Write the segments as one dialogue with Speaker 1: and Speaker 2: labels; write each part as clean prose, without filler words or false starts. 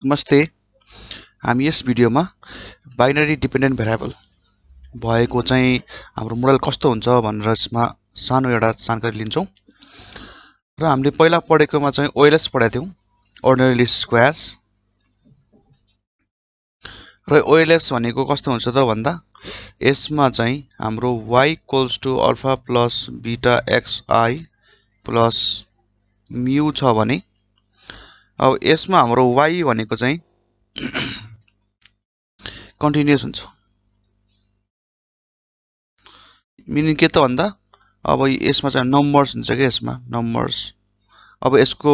Speaker 1: नमस्ते। हामी यस भिडियोमा बाइनरी डिपेन्डेन्ट भेरिएबल भएको चाहिँ हाम्रो मोडल कस्तो हुन्छ भनेर यसमा सानो एउटा जानकारी लिन्छौँ। र हामीले पहिला पढेकोमा चाहिँ ओएलएस पढेका थियौँ, अर्डिनरी लिस्ट स्क्वायर्स। र ओएलएस भनेको कस्तो हुन्छ त भन्दा यसमा चाहिँ हाम्रो y equals to alpha plus beta xi plus mu छ भने अब यसमा हाम्रो y भनेको चाहिँ कन्टिन्युअस हुन्छ। मिनिङ के त भन्दा अब यसमा चाहिँ नम्बर्स हुन्छ के, यसमा नम्बर्स। अब यसको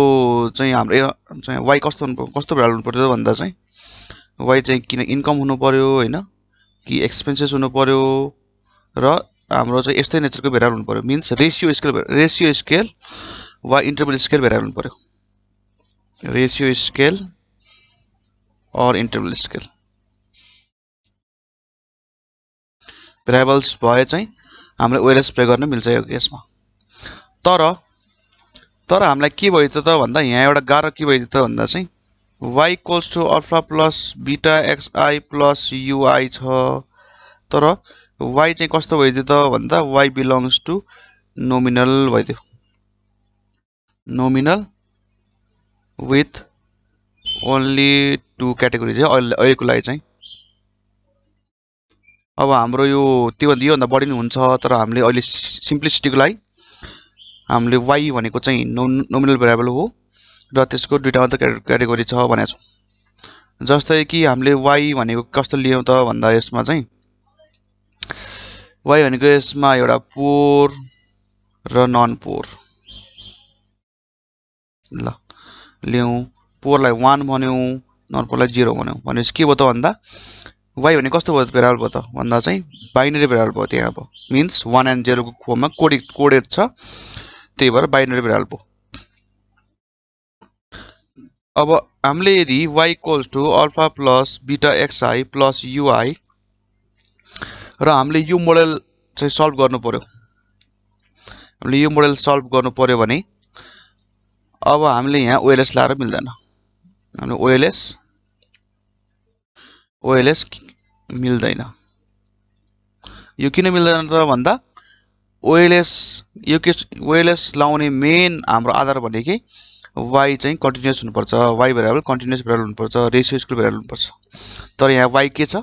Speaker 1: चाहिँ हाम्रो चाहिँ y कस्तो भेरिएबल हुनु पर्यो भन्दा चाहिँ y चाहिँ किन इन्कम हुनु पर्यो हैन कि एक्सपेन्सेस हुनु पर्यो र हाम्रो चाहिँ यस्तै नेचरको भेरिएबल हुनु पर्यो। मिन्स रेशियो स्केल वा इन्टरभल स्केल भेरिएबल हुनु पर्यो। रेशियो स्केल और इन्टरभल स्केल भेरिएबल्स भए चाहिँ हामीले ओएलएस प्रयोग गर्न मिल्छ यो केसमा। तर हामीलाई के भयो त भन्दा यहाँ एउटा गाह्रो के भयो त भन्दा चाहिँ y equals to alpha plus beta xi plus ui छ। तर y चाहिँ कस्तो भइदियो त भन्दा y बिलोङ्स टु नोमिनल भइदियो। नोमिनल विथ ओन्ली 2 क्याटेगोरी अहिलेको लागि चाहिँ। अब हाम्रो यो त्योभन्दा बढी नै हुन्छ, तर हामीले अहिले सिम्प्लिसिटीको लागि हामीले y भनेको चाहिँ नोमिनल भेरिएबल हो र त्यसको दुईटा मात्र क्याटेगोरी छ भनेको छौँ। जस्तै कि हामीले y भनेको कस्तो लियौँ त भन्दा यसमा चाहिँ y भनेको यसमा एउटा पोर र नन पोर ल लियौँ। पोरलाई 1 भन्यौँ, नन पोरलाई 0 भन्यौँ। भनेपछि के भयो त भन्दा y भने कस्तो भयो भेरिएबल भयो त भन्दा चाहिँ बाइनरी भेरिएबल भयो। त्यहाँ अब मिन्स 1 एन्ड 0 को फर्ममा कोडेड छ, त्यही भएर बाइनरी भेरिएबल भयो। अब हामीले यदि y equals to alpha plus beta xi plus ui र हामीले यो मोडल चाहिँ सल्भ गर्नु पर्यो। हामीले यो मोडल सल्भ गर्नु पर्यो भने अब हामीले यहाँ ओएलएस लाएर मिल्दैन। हामीले ओएलएस मिल्दैन। यो किन मिल्दैन त भन्दा ओएलएस लाउने मेन हाम्रो आधार भनेकै y चाहिँ कन्टिन्युअस हुनुपर्छ, y भेरिएबल कन्टिन्युअस भेरिएबल हुनुपर्छ, रेशियो स्केल भेरिएबल हुनुपर्छ। तर यहाँ y के छ,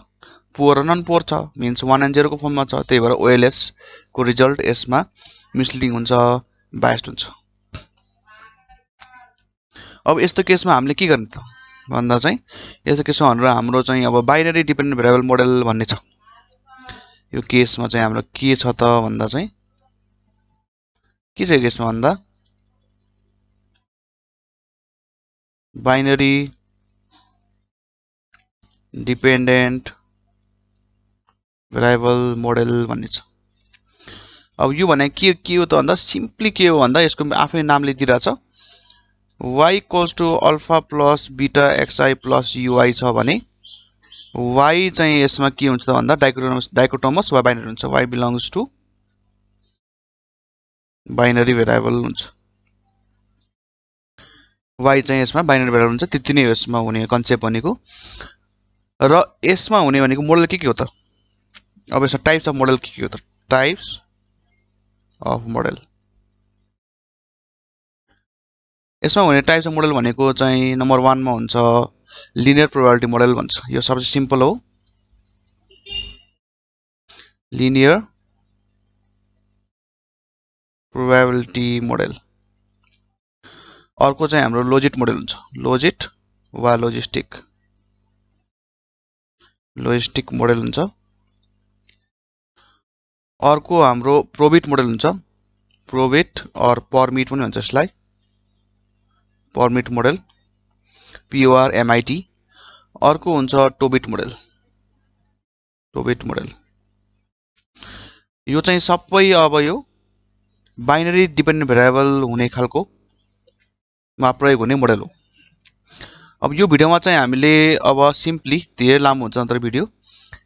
Speaker 1: पोर र नन पोर छ, मिन्स 1 एन्ड 0 को फर्ममा छ। त्यही भएर ओएलएस को रिजल्ट यसमा मिसलिडिङ हुन्छ, बायस्ड हुन्छ। अब यस्तो केसमा हामीले के गर्ने त भन्दा चाहिँ यस्तो केसमा हाम्रो चाहिँ अब बाइनरी डिपेन्डेन्ट भेरिएबल मोडल भन्ने छ। यो केसमा चाहिँ हाम्रो के छ त भन्दा चाहिँ के छ यो केसमा भन्दा बाइनरी डिपेन्डेन्ट भेरिएबल मोडल भन्ने छ। अब यो भने के हो त भन्दा सिम्पली के हो भन्दा यसको आफै नामले दिइरहेछ y equals to alpha plus beta xi plus ui छ भने y चाहिँ यसमा के हुन्छ त भन्दा डाइकोटोमस वा बाइनरी हुन्छ। y belongs to binary variable हुन्छ। y चाहिँ यसमा बाइनरी भेरिएबल हुन्छ। त्यति नै यसमा हुने कन्सेप्ट भनेको। र यसमा हुने भनेको मोडल के हो त, अब यसमा टाइप्स अफ मोडल के हो त, टाइप्स अफ मोडल। यसमा हुने टाइप्स अफ मोडल भनेको चाहिँ नम्बर 1 मा हुन्छ लिनियर प्रोबेबिलिटी मोडल भन्छ। यो सबसे सिम्पल हो, लिनियर प्रोबेबिलिटी मोडल। अर्को चाहिँ हाम्रो लोजिट मोडल हुन्छ, लोजिट वा लोजिस्टिक मोडल हुन्छ। अर्को हाम्रो प्रोबिट मोडल हुन्छ, प्रोबिट और परमिट पनि भन्छ यसलाई, परमिट मोडल PORMIT। अर्को हुन्छ टोबिट मोडल, टोबिट मोडल। यो चाहिँ सबै अब यो बाइनरी डिपेन्डेन्ट भेरिएबल हुने खालको मा प्रयोग हुने मोडल हो। अब यो भिडियोमा चाहिँ हामीले अब सिम्पली धेरै लामो हुन्छ नत्र भिडियो,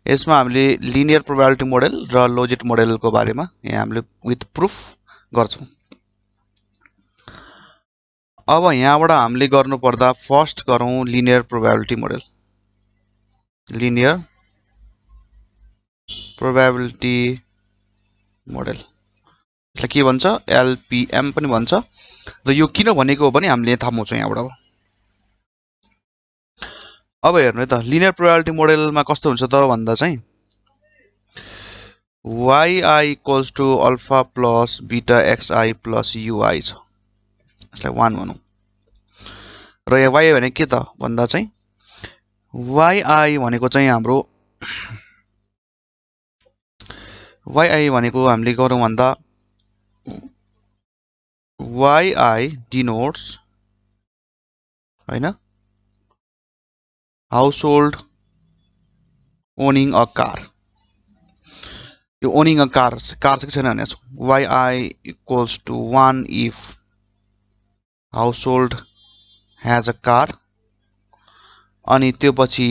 Speaker 1: यसमा हामीले लिनियर प्रोबेबिलिटी मोडल र लोजिट मोडलको बारेमा यहाँ हामीले विथ प्रुफ गर्छौं। अब यहाँबाट हामीले गर्नु पर्दा फर्स्ट गरौँ linear probability model. Linear probability model यसलाई के भन्छ एलपीएम पनि भन्छ र यो किन भनेको हो भने हामीले थाहा पाउँछौँ यहाँबाट। अब हेर्नु है त लिनियर प्रोबेबिलिटी मोडलमा कस्तो हुन्छ त भन्दा चाहिँ yi equals to alpha plus beta xi plus ui छ। यसलाई 1 भनौँ र यहाँ y भनेको के त भन्दा चाहिँ yi भनेको चाहिँ हाम्रो yi भनेको हामीले गरौँ भन्दा yi डिनोट्स हैन हाउसहोल्ड ओनिङ अ कार। यो ओनिङ अ कार चाहिँ छैन भनेको छु। yi equals to 1 if household has a car अनि त्यो पछि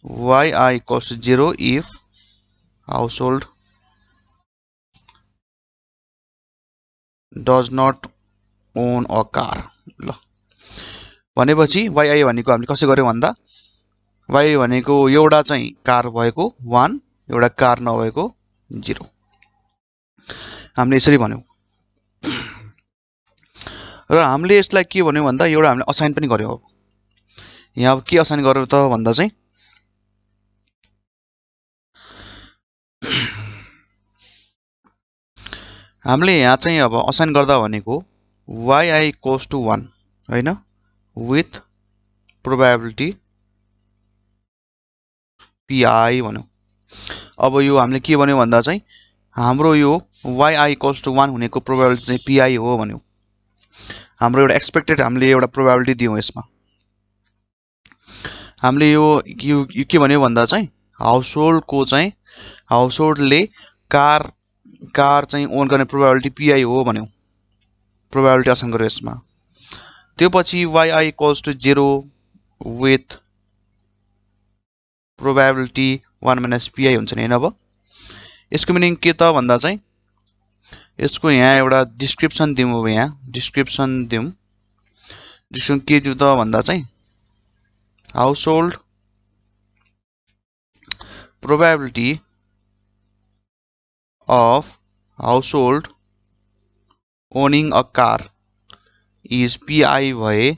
Speaker 1: yi equals to 0 if household does not own a car. ल भनेपछि yi भनेको हामीले कसरी गर्यौं भन्दा y भनेको एउटा चाहिँ कार भएको 1 एउटा कार नभएको 0 हामीले यसरी भन्यौं। र हामीले यसलाई के भन्यौं भन्दा एउटा हामीले असाइन पनि गर्यौं। अब यहाँ के असाइन गर्यौं त भन्दा चाहिँ हामीले यहाँ चाहिँ अब असाइन गर्दा भनेको yi इक्वल्स टु 1 हैन विथ प्रोबेबिलिटी pi भन्यौं। अब यो हामीले के भन्यौं भन्दा चाहिँ हाम्रो यो yi इक्वल्स टु 1 हुनेको प्रोबेबिलिटी चाहिँ pi हो भन्यौं। हाम्रो एउटा एक्सपेक्टेड हामीले एउटा प्रोबेबिलिटी दियौं यसमा। हामीले यो के भन्यौं भन्दा चाहिँ हाउसहोल्डको चाहिँ हाउसहोल्डले कार चाहिँ ओन गर्ने प्रोबेबिलिटी pi हो भन्यौं। प्रोबेबिलिटी असाइन गर्यौं यसमा। त्यो पछि yi equals to 0 with probability 1 - pi हुन्छ नि हैन। अब यसको मिनिङ के त भन्दा चाहिँ यसको यहाँ एउटा डिस्क्रिप्सन दिउँ। अब यहाँ डिस्क्रिप्सन दिउँ। डिस्क्रिप्सन के दिउँ त भन्दा चाहिँ household probability of household owning a car is pi भए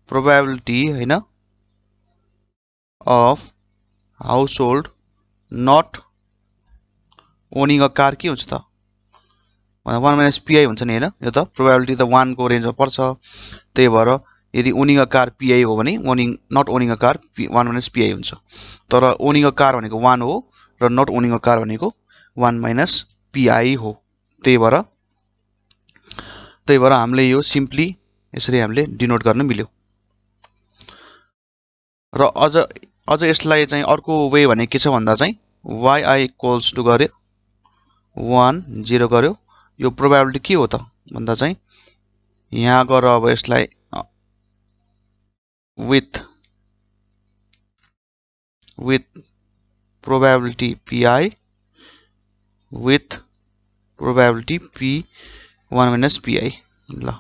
Speaker 1: प्रोबेबिलिटी हैन of household not owning a car के हुन्छ त 1 - pi हुन्छ नि हैन। यो त प्रोबेबिलिटी त 1 को रेन्जमा पर्छ। त्यही भएर यदि ओनिङ अ कार pi हो भने not owning a car 1 - pi हुन्छ। तर ओनिङ अ कार भनेको 1 हो र नट ओनिङ अ कार भनेको 1 - pi हो। त्यही भएर हामीले यो सिम्पली यसरी हामीले डिनोट गर्न मिल्यो। र अझ यसलाई चाहिँ अर्को वे भने के छ भन्दा चाहिँ yi इक्वल्स टु गर्यो 1 0 गर्यो। यो प्रोबेबिलिटी के हो त भन्दा चाहिँ यहाँ गएर अब यसलाई with probability pi with probability p 1 - pi। ल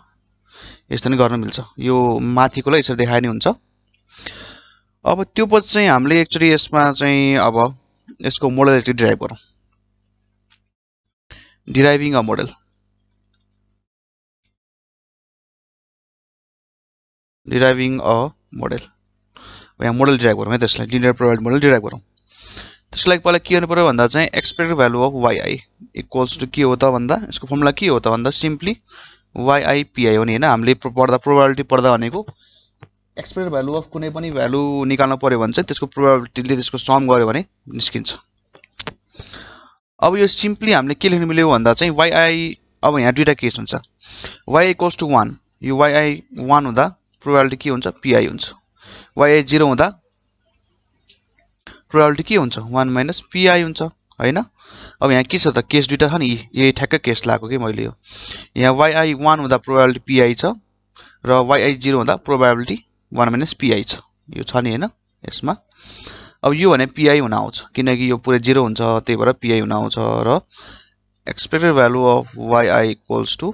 Speaker 1: यस्तो नै गर्न मिल्छ। यो माथिकोलाई यसरी देखाए नि हुन्छ। अब त्यो पछि चाहिँ हामीले एक्चुअली यसमा चाहिँ अब यसको मोडलिटी डिराइभ गरौँ। Deriving a model. Deriving a model. यहाँ मोडल डिराइभ गरौँ है त्यसलाई लिनियर प्रोबेबिलिटी मोडल डिराइभ गरौँ। त्यसलाई पहिला के गर्नु पर्यो भन्दा चाहिँ expected value of yi equals to के हो त भन्दा यसको फर्मुला के हो त भन्दा सिम्पली yi pi हो नि हैन। हामीले पढ्दा प्रोबेबिलिटी पढ्दा भनेको एक्सपेक्टेड भ्यालु अफ कुनै पनि भ्यालु निकाल्न पर्यो भने चाहिँ त्यसको प्रोबेबिलिटीले त्यसको सम गर्यो भने निस्किन्छ। अब यो सिम्पली हामीले के लेख्न मिल्यो भन्दा चाहिँ yi अब यहाँ दुईटा केस हुन्छ। y इक्वल्स टु 1 यो yi 1 हुँदा प्रोबेबिलिटी के हुन्छ pi हुन्छ। yi 0 हुँदा प्रोबेबिलिटी के हुन्छ 1 - pi हुन्छ हैन। अब यहाँ के छ त केस दुईटा छ नि यही ठ्याक्कै केस लाग्यो कि मैले यो यहाँ yi 1 हुँदा प्रोबेबिलिटी pi छ र yi 0 हुँदा प्रोबेबिलिटी 1 - pi छ। यो छ नि हैन यसमा। अब यो भने pi हुन आउँछ किनकि यो पुरै 0 हुन्छ त्यही भएर pi हुन आउँछ। र expected value of yi equals to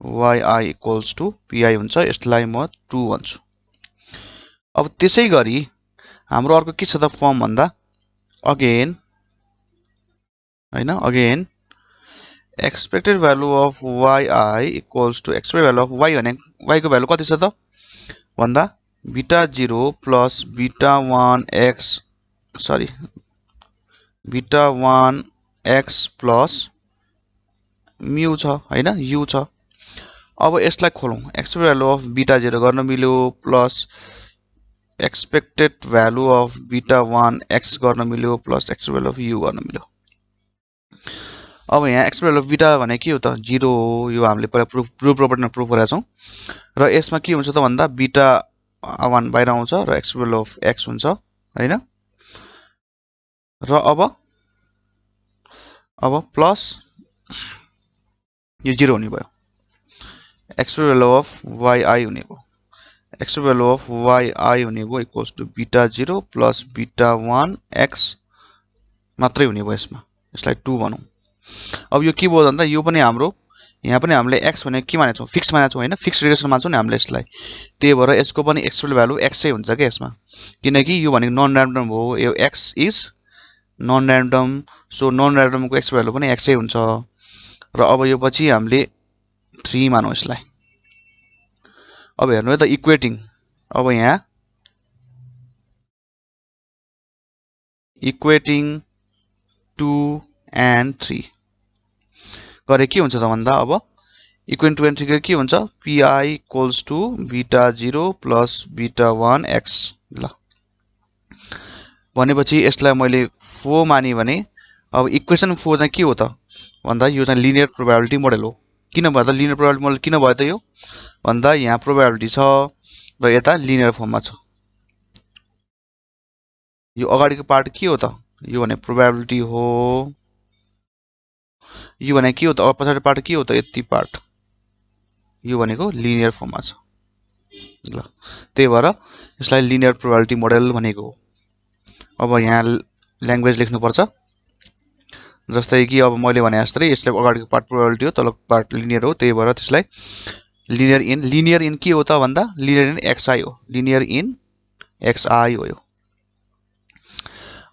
Speaker 1: yi equals to pi हुन्छ। यसलाई म 2 भन्छु। अब त्यसै गरी हाम्रो अर्को के छ त फर्म भन्दा अगेन हैन again expected value of yi equals to expected value of y भने y को भ्यालु कति छ त भन्दा beta 0 plus beta 1 x sorry beta 1 x plus mu छ हैन u छ। अब यसलाई खोलौं। एक्सपेक्टेड भ्यालु अफ बीटा 0 गर्न मिल्यो plus expected value of beta 1 x गर्न मिल्यो plus expected value of u गर्न मिल्यो। अब यहाँ एक्सपेक्टेड भ्यालु अफ बीटा भने के हो त 0 हो। यो हामीले पहिला प्रुफ प्रोपर्टीमा प्रुफ गरेका छौं र यसमा के हुन्छ त भन्दा बीटा 1 बाहिर आउँछ र एक्सपेक्टेड भ्यालु अफ x हुन्छ हैन। र अब प्लस यो 0 हुने भयो। एक्सपेक्टेड भ्यालु अफ yi हुने भयो। एक्सपेक्टेड भ्यालु अफ yi हुने भयो equals to beta 0 plus beta 1 x मात्रै हुने भयो यसमा। यसलाई 2 भनौं। अब यो के भयो भन्दा यो पनि हाम्रो यहाँ पनि हामीले x भने के मानेछौं फिक्स मानेछौं हैन। फिक्स रिलेसन मान्छौं नि हामीले यसलाई। त्यही भएर यसको पनि एक्सपेक्टेड भ्यालु x नै हुन्छ के यसमा। किनकि यो भनेको नन र्यान्डम हो। यो x is non random. So non random को एक्सपेक्टेड भ्यालु पनि x नै हुन्छ। र अब यो पछि हामीले 3 मानौं यसलाई। अब हेर्नु है त इक्वेटिङ। अब यहाँ इक्वेटिङ 2 and 3 गरे के हुन्छ त भन्दा अब इक्वेटिङ 2 and 3 के हुन्छ pi equals to beta 0 plus beta 1 x ल भनेपछि यसलाई मैले 4 माने भने अब इक्वेसन 4 चाहिँ के हो त भन्दा यो चाहिँ लिनियर प्रोबेबिलिटी मोडल हो। किन भन्दा लिनियर प्रोबेबिलिटी मोडल किन भयो त यो भन्दा यहाँ प्रोबेबिलिटी छ र यता लिनियर फर्ममा छ। यो अगाडिको पार्ट के हो त यो भने प्रोबेबिलिटी हो। यो भने के हो त अब पछाडी पार्ट के हो त यति पार्ट यो भनेको लिनियर फर्ममा छ ल। त्यही भएर यसलाई लिनियर प्रोबेबिलिटी मोडल भनेको हो। अब यहाँ ल्याङ्ग्वेज लेख्नु पर्छ। जस्तै कि अब मैले भने जस्तै यसले अगाडिको पार्ट प्रोबेबिलिटी हो तलको पार्ट लिनियर हो। त्यही भएर त्यसलाई लिनियर इन के हो त भन्दा लिनियर इन xi हो। लिनियर इन xi हो यो।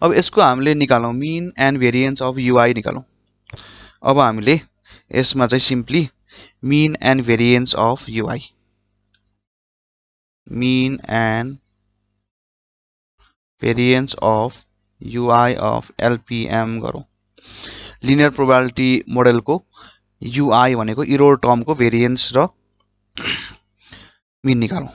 Speaker 1: अब यसको हामीले निकालौं मीन एन्ड भेरिएन्स अफ ui निकालौं। अब हामीले यसमा चाहिँ simply mean and variance of ui mean and variance of ui of LPM गरौं। लिनियर प्रोबेबिलिटी मोडलको ui भनेको इरोर टर्मको भेरिएन्स र मीन निकालौं।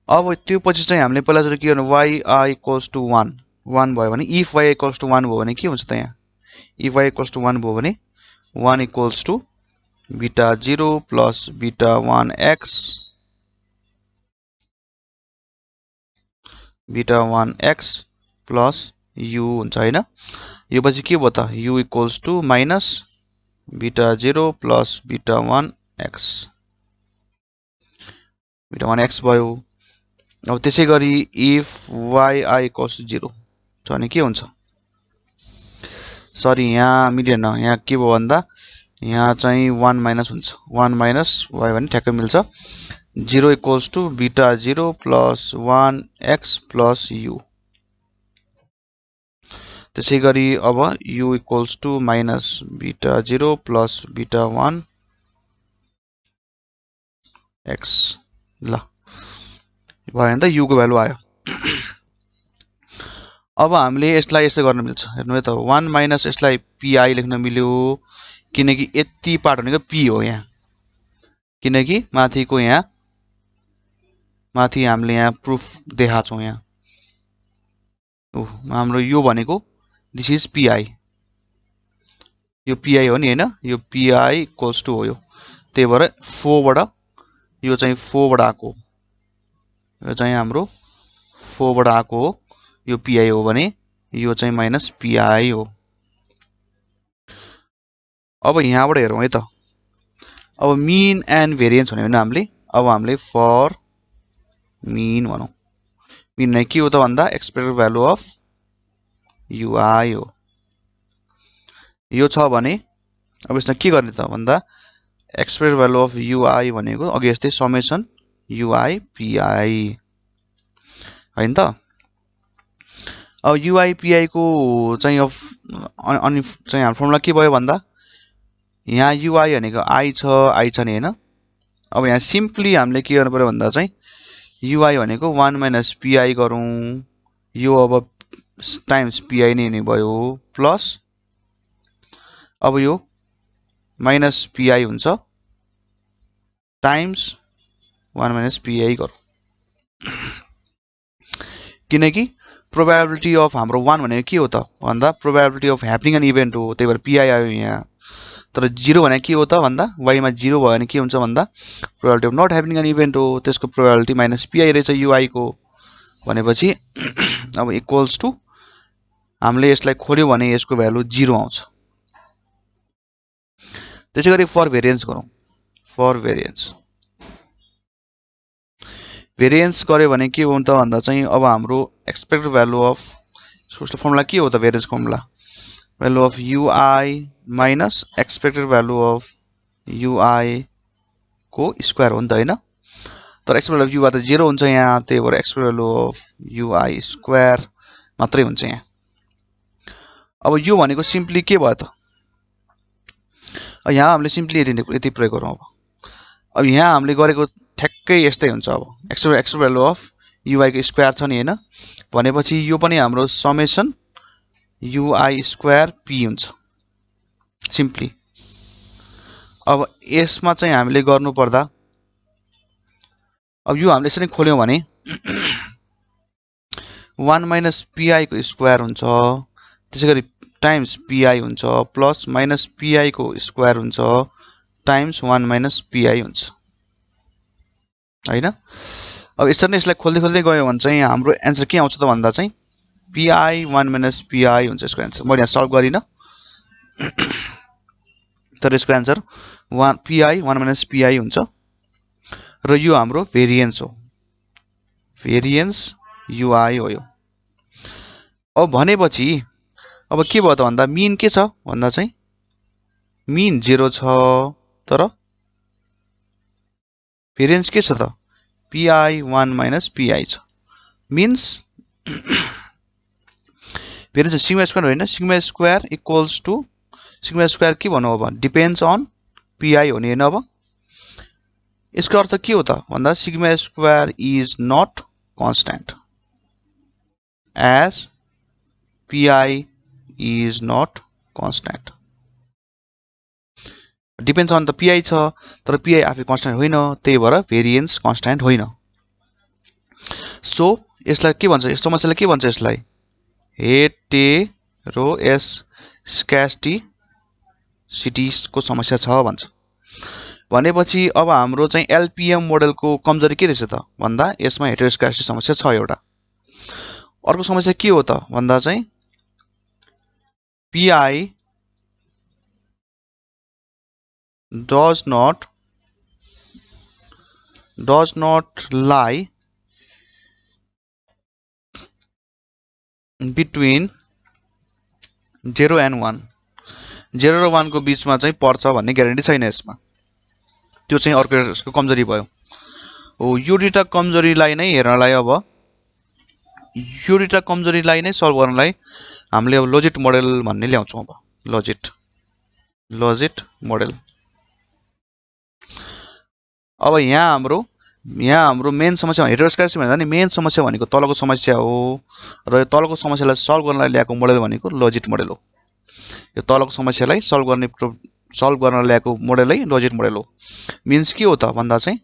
Speaker 1: अब त्यो पछि चाहिँ हामीले पहिला सुरु के गर्नु yi इक्वल्स टु 1 भयो भने इफ y इक्वल्स टु 1 भयो भने के हुन्छ त यहाँ इफ y इक्वल्स टु 1 भयो भने 1 equals to beta 0 plus beta 1 x beta 1 x plus u हुन्छ हैन। यो पछि के भयो त u equals to minus beta 0 plus beta 1 x beta 1 x भयो। अब त्यसै गरी इफ yi इक्वल्स टु 0 छ भने के हुन्छ सरी यहाँ मिलेन। यहाँ के भयो भन्दा यहाँ चाहिँ 1 माइनस हुन्छ 1 माइनस y भने ठ्याक्कै मिल्छ। 0 equals to beta 0 plus 1 x plus u। त्यसै गरी अब u equals to minus beta 0 plus beta 1 x ल भयो नि त u को भ्यालु आयो। अब हामीले यसलाई यसो गर्न मिल्छ। हेर्नु है त 1 माइनस यसलाई pi लेख्न मिल्यो किनकि यति पार्ट भनेको p हो यहाँ। किनकि माथिको यहाँ माथि हामीले यहाँ प्रुफ देखा छौं यहाँ हाम्रो यो भनेको दिस इज pi यो pi हो नि हैन। यो pi इक्वल्स टु हो यो। त्यही भएर 4 बाट यो चाहिँ 4 बाट आको यो चाहिँ हाम्रो 4 बाट आको हो। यो pi हो भने यो चाहिँ माइनस pi हो। अब यहाँबाट हेरौं है त अब मीन एन्ड भेरिएन्स भन्यो भने हामीले फर मीन भनौं। मीन नै के हो त भन्दा एक्सपेक्टेड भ्यालु अफ ui हो। यो छ भने अब यसमा के गर्ने त भन्दा एक्सपेक्टेड भ्यालु अफ युआई भनेको अघि जस्तै समेसन युआई पिआई हैन त। अब युआई पिआई को चाहिँ अनि चाहिँ हाम्रो फर्मुला के भयो भन्दा यहाँ युआई भनेको आई छ नि हैन। अब यहाँ सिम्पली हामीले के गर्नु पर्यो भन्दा चाहिँ युआई भनेको 1 माइनस पिआई गरौँ, यो अब टाइम्स पिआई नै भयो प्लस अब यो माइनस पिआई हुन्छ टाइम्स 1 माइनस पिआई गरौँ, किनकि प्रोबेबिलिटी अफ हाम्रो 1 भनेको के हो त भन्दा probability of happening an event हो, त्यही भएर पिआई आयो यहाँ। तर 0 भने के हो त भन्दा y मा 0 भयो भने के हुन्छ भन्दा probability of not happening an event हो, त्यसको प्रोबेबिलिटी माइनस पिआई रहेछ युआई को भनेपछि अब इक्वल्स टु हामीले यसलाई खोल्यो भने यसको भ्यालु 0 आउँछ। त्यसैगरी फर भेरिएन्स गरौँ, फर भेरिएन्स गर्यो भने के हुन्छ भन्दा चाहिँ अब हाम्रो एक्सपेक्टेड भ्यालु अफ उसको फर्मुला के हो त variance formula value of UI minus expected value of UI को स्क्वायर हो नि त हैन। तर एक्सपेक्टेड भ्यालु अफ युआई त 0 हुन्छ यहाँ, त्यही भएर expected value of UI square मात्रै हुन्छ यहाँ। अब यो भनेको सिम्पली के भयो त यहाँ हामीले सिम्पली यति प्रयोग गरौँ। अब यहाँ हामीले गरेको ठ्याक्कै यस्तै हुन्छ। अब एक्सपेक्टेड भ्यालु अफ युआई को स्क्वायर छ नि हैन, भनेपछि यो पनि हाम्रो समेसन युआई स्क्वायर पी हुन्छ सिम्पली। अब यसमा चाहिँ हामीले गर्नु पर्दा अब यो हामीले यसरी खोल्यौं भने 1 माइनस पिआई को स्क्वायर हुन्छ, त्यसैगरी टाइम्स पिआई हुन्छ प्लस माइनस पिआई को स्क्वायर हुन्छ टाइम्स 1 माइनस पिआई हुन्छ हैन। अब यसरी नै यसलाई खोल्दै खोल्दै गयो भने चाहिँ हाम्रो एन्सर के आउँछ त भन्दा चाहिँ पिआई 1 माइनस पिआई हुन्छ यसको एन्सर। मैले यहाँ सल्भ गरिन तर यसको एन्सर पिआई 1 माइनस पिआई हुन्छ र यो हाम्रो भेरिएन्स हो, भेरिएन्स युआई हो यो। अब भनेपछि अब के भयो त भन्दा मिन के छ भन्दा चाहिँ मिन 0 छ तर भेरिएन्स के छ त पिआई 1 माइनस पिआई छ। मिन्स भेरिएन्स सिग्मा स्क्वायर होइन, sigma square equals to sigma square के भन्नु अब डिपेन्ड्स अन पिआई हो नि हैन। अब यसको अर्थ के हो त भन्दा sigma square is not constant as pi is not constant. Depends on त पिआई छ तर पिआई आफै कन्स्ट्यान्ट होइन, त्यही भएर भेरिएन्स कन्स्ट्यान्ट होइन। सो यसलाई के भन्छ, यस्तो समस्यालाई के भन्छ, यसलाई हेटेरोएस स्क्यास्टिसिटीको समस्या छ भन्छ। भनेपछि अब हाम्रो चाहिँ एलपीएम मोडलको कमजोरी के रहेछ त भन्दा यसमा हेटेरोस्क्यास्टिसिटी समस्या छ एउटा। अर्को समस्या के हो त भन्दा चाहिँ PI does not lie between 0 and 1, 0 र 1 को बीचमा चाहिँ पर्छ भन्ने ग्यारेन्टी छैन यसमा। त्यो चाहिँ अर्को यसको कमजोरी भयो हो। यो दुईटा कमजोरीलाई नै हेर्नलाई अब यो दुईटा कमजोरीलाई नै सल्भ गर्नलाई हामीले अब लजिट मोडल भन्ने ल्याउँछौँ। अब लजिट मोडल। अब यहाँ हाम्रो मेन समस्या हेटेरोस्क्यास्टिसिटी भन्दा नि मेन समस्या भनेको तलको समस्या हो र यो तलको समस्यालाई सल्भ गर्नलाई ल्याएको मोडल भनेको लजिट मोडल हो। यो तलको समस्यालाई सल्भ गर्न ल्याएको मोडलै लजिट मोडल हो। मिन्स के हो त भन्दा चाहिँ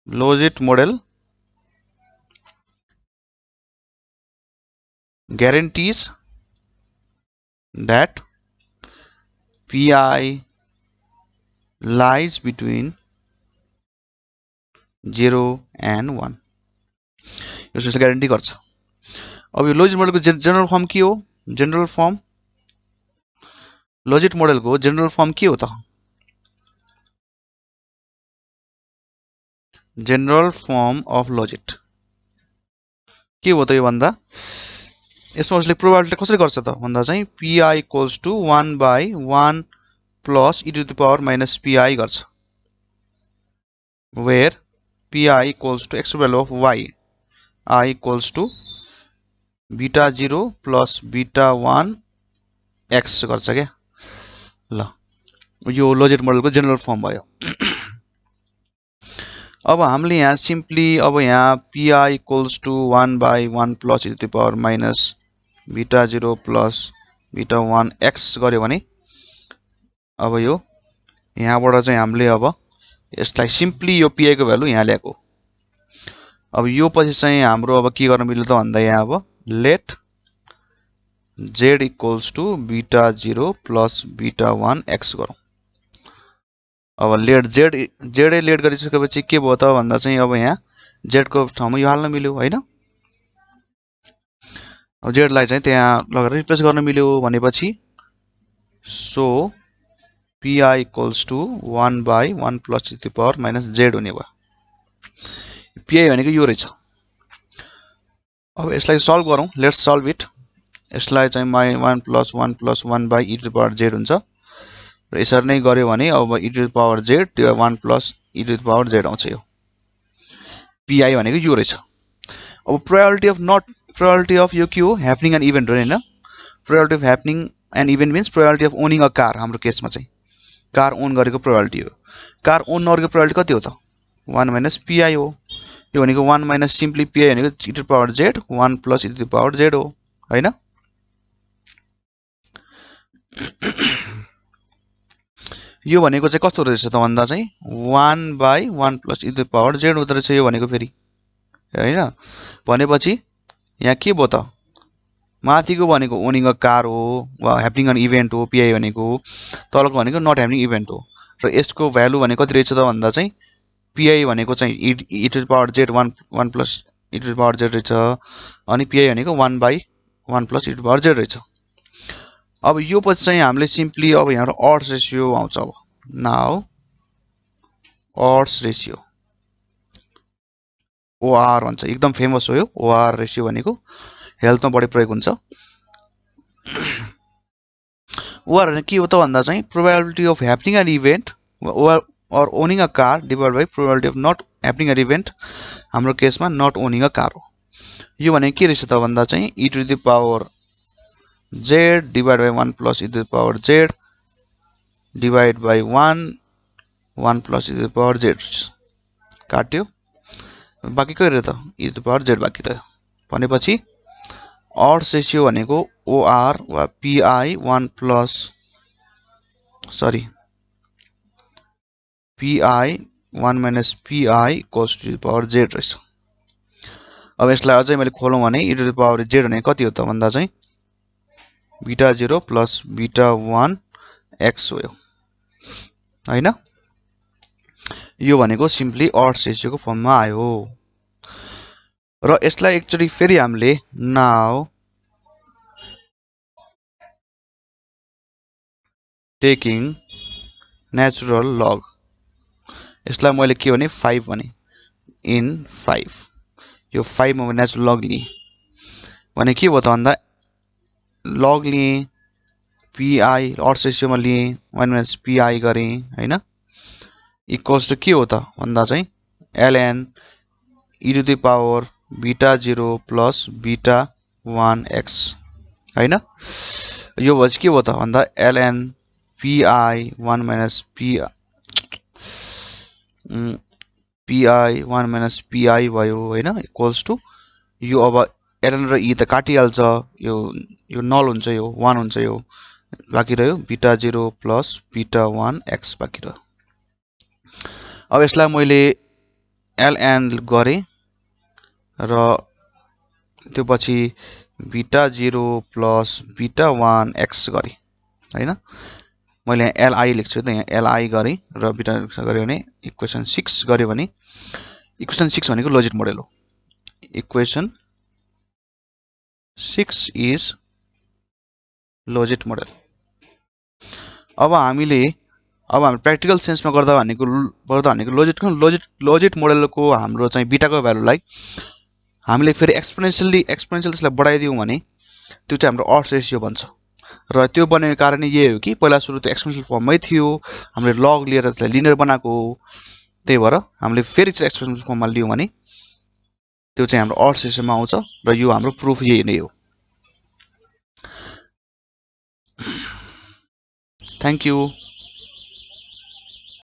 Speaker 1: legit model guarantees that PI lies between 0 and 1। यसले ग्यारेन्टी गर्छ। अब यो लजिट मोडलको जनरल फर्म के हो, जनरल फर्म लजिट मोडलको जनरल फर्म के हो त जनरल फर्म अफ लजिट के हो त यो भन्दा यसमा उसले प्रोबेबिलिटी कसरी गर्छ त भन्दा चाहिँ pi equals to 1/1 plus e to the power minus pi गर्छ, where pi equals to x value of y, I equals to beta 0 plus beta 1 x गर्छ क्या। ल यो लजिट मोडलको जेनरल फर्म भयो। अब हामीले यहाँ सिम्पली अब यहाँ pi equals to 1 by 1 plus e to the power minus beta 0 plus beta 1 x गर्यो भने अब यो यहाँबाट चाहिँ हामीले अब यसलाई सिम्पली यो pi को भ्यालु यहाँ ल्याएको। अब यो पछि चाहिँ हाम्रो अब के गर्न मिल्यो त भन्दा यहाँ अब let z equals to beta 0 plus beta 1 x गरौँ। अब लेट z लेट गरिसकेपछि के भयो त भन्दा चाहिँ अब यहाँ z को ठाउँमा यो हाल्न मिल्यो हैन। अब z लाई चाहिँ त्यहाँ लगेर रिप्लेस गर्न मिल्यो भनेपछि so pi equals to 1 by 1 plus e to the power minus z हुने भयो। pi भनेको यो रहेछ। अब यसलाई सल्भ गरौँ, लेट्स सल्भ इट। यसलाई चाहिँ 1 plus 1 plus 1 by e to the power z हुन्छ र यसरी नै गर्यो भने अब e to the power z त्यो 1 plus e to the power z आउँछ। यो pi भनेको यो रहेछ। अब प्रोबेबिलिटी अफ यो के हो, ह्यापनिङ एन इभेन्ट हो हैन। Probability of happening an event means probability of owning a car. हाम्रो केसमा चाहिँ कार ओन गरेको प्रोबेबिलिटी हो। कार ओन नगरेको प्रोबेबिलिटी कति हो त 1 minus pi हो। यो भनेको 1 minus सिम्पली pi भनेको e to the power z 1 plus e to the power z हो हैन। यो भनेको चाहिँ कस्तो रहेछ त भन्दा चाहिँ 1 by 1 plus e to the power z हुँदो रहेछ यो भनेको फेरि हैन। भनेपछि यहाँ के भयो त माथिको भनेको ओनिङ अ कार हो वा ह्यापनिङ एन इभेन्ट हो pi भनेको, तलको भनेको नट ह्यापनिङ इभेन्ट हो र यसको भ्यालु भनेको कति रहेछ त भन्दा चाहिँ pi भनेको चाहिँ e to the power z 1 plus e to the power z रहेछ अनि pi भनेको 1 by 1 plus e to the power z रहेछ। अब यो पछि चाहिँ हामीले सिम्पली अब यहाँ odds रेशियो आउँछ। अब नाउ odds रेशियो OR भन्छ, एकदम फेमस हो यो OR रेशियो भनेको, हेल्थमा बढी प्रयोग हुन्छ। OR भने के हो त भन्दा चाहिँ probability of happening an event or owning a car divided by probability of not happening an event। हाम्रो केसमा not owning a car हो। यो भने के रहेछ त भन्दा चाहिँ e to the power z divided by 1 plus e to the power z divided by 1 plus e to the power z काट्यो, बाँकी के रह्यो त e to the power z बाँकी रह्यो। भनेपछि odds रेशियो भनेको OR वा pi 1 plus pi 1 minus pi equals to the power z रहेछ। अब यसलाई अझै मैले खोलौं भने e to the power z भने कति हो त भन्दा चाहिँ beta 0 plus beta 1 x हो हैन। यो भनेको सिम्पली odds रेशियोको फर्ममा आयो र यसलाई एक्चुअली फेरि हामीले नाउ टेकिङ नेचुरल लग, यसलाई मैले के भने 5 भने इन 5, यो 5 मा नेचुरल लग लिए भने के भयो त भन्दा लग लिए pi odds रेशियोमा लिए 1 minus pi गरे हैन इक्वल्स टु के हो त भन्दा चाहिँ ln e to the power beta 0 plus beta 1 x हैन। यो भएपछि के भयो त भन्दा ln pi 1 minus pi 1 minus pi भयो हैन इक्वल्स टु यो अब ln र e त काटिहाल्छ, यो नल हुन्छ, यो 1 हुन्छ, यो बाँकी रह्यो beta 0 plus beta 1 x बाँकी रह्यो। अब यसलाई मैले ln गरे र त्यो पछि beta 0 plus beta 1 x गरे हैन। मैले li लेख्छु त यहाँ li गरे र बिटा गरे भने इक्वेसन 6 गर्यो भने इक्वेसन 6 भनेको लजिट मोडेल हो। Equation 6 is legit model. अब हामीले प्र्याक्टिकल सेन्समा गर्दा भनेको लजिट मोडेलको हाम्रो चाहिँ बिटाको भ्यालुलाई हामीले फेरि एक्सपोनेन्शियल त्यसलाई बढाइदियौं भने त्यो चाहिँ हाम्रो odds रेशियो बन्छ। र त्यो बनेको कारण यही हो कि पहिला सुरु त्यो एक्सपोनेन्सियल फर्ममै थियो, हामीले लग लिएर त्यसलाई लिनियर बनाएको हो। त्यही भएर हामीले फेरि चाहिँ एक्सपोनेन्सियल फर्ममा लियौँ भने त्यो चाहिँ हाम्रो अर्ड सिस्टममा आउँछ र यो हाम्रो प्रुफ यही नै हो। Thank you.